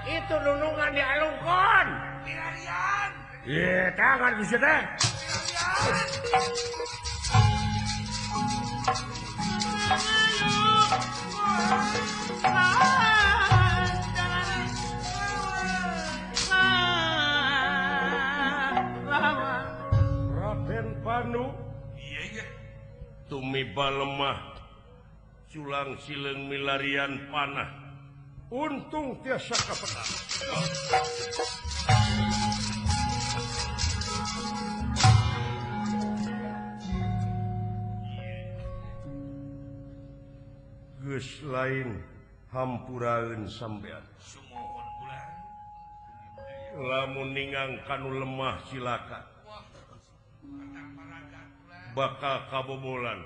Itu nunungan dialungkan. Pilarian. Iya, tangan bisa teh. Raden Panu. Iya. Tumiba lemah. Culang sileng milarian panah. Untung tiasa kapenang. Geus lain hampuraeun sampean. Sumohon ulah. Lamun ningang kanu lemah silakan. Bakal kabobolan.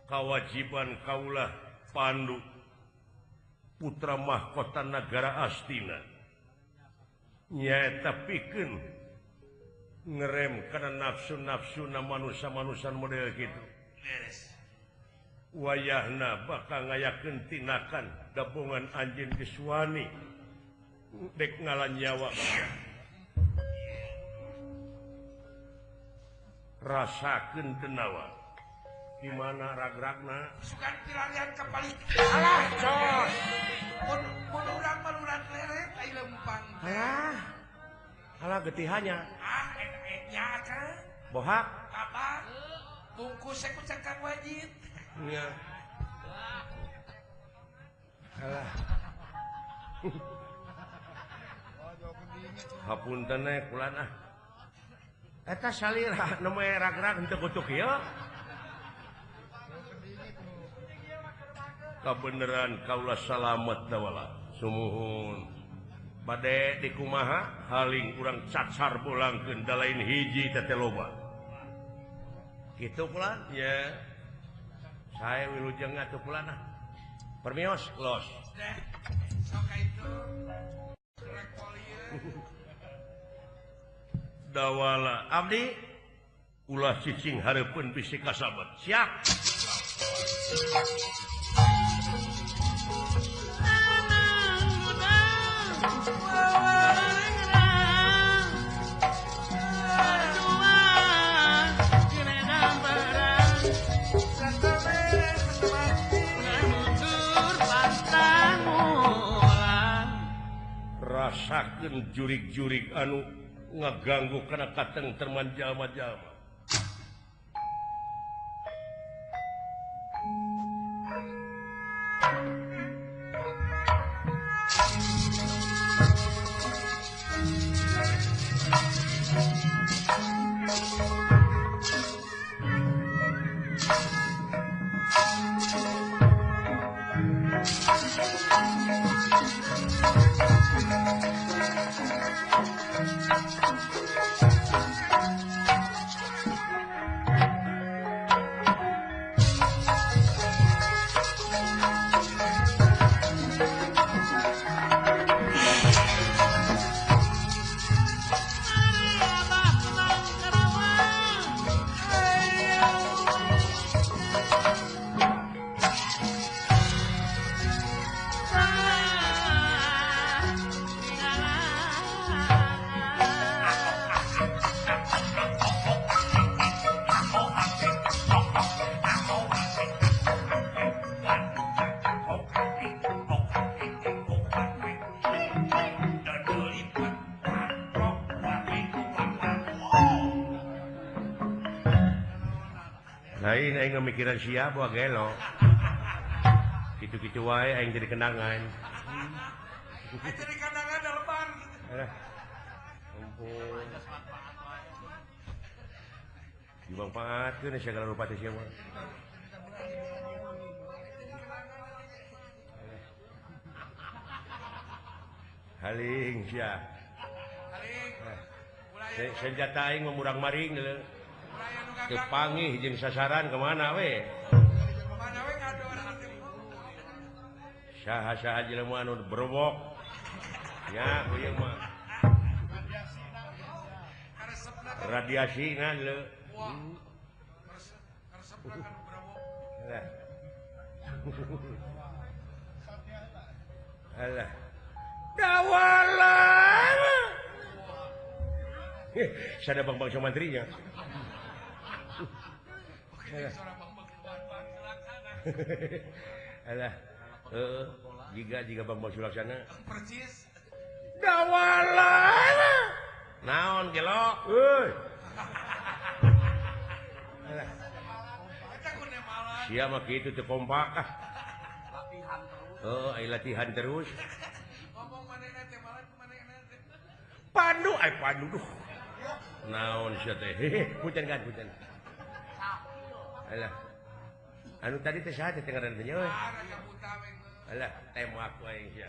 Kawajiban kaulah Pandu. Putra mahkota negara Astina nyaeta pikeun ngerem kana nafsu-nafsu manusia-manusia model gitu wayahna bakal ngayakeun tinakan gabungan anjeun Kiswani dek ngalan nyawa rasakeun denawa di mana ragragna sukan pilarian kepalik alah coy mun urang maluran leret ai lempang alah getihannya eta kan bohak apa bungkus ku cangkang wajib nya alah hapunten kulana eta salira nu mae ragrag henteu kutuk ieu kabeneran kaulah salamet dawala sumuhun bade di kumaha haling urang cacar bolangkeun da lain hiji teh loba kitu pulan ya sae wilujeng atuh pulanna permios los sok itu dawala abdi ulah cicing hareupeun bisi kasabat siap rasakeun jurig-jurig anu ngaganggu kana kateng terman jalma-jalma. Lain aing ngemikiran siapa gelo. Gitu-gitu wae aing jadi kenangan. Jadi kenangan daleman. Ampun. Dibang paatkeun segala rupa teh siapa. Haling sia. Haling. Senjata aing memurang maring deuleu. Kepangih jeung sasaran kemana we? Kemana we ngado orang saha-saha jelema anu berobok. Ya, ieu mah. Radiasina deuleu. Karesepna kan berobok. Alah. Dawalan. Sada bang-bang samantrinya. Alah, jika Bang Bos Sulaksana percis dawalan naon gelo euy alah sia mah kitu teu kompak latihan terus ai latihan terus ngomong manehna teh malah manehna teh pandu duh naon sia teh punten kan punten alah anu tadi teh saha teh ngaranna teh euy alah tembak wae sia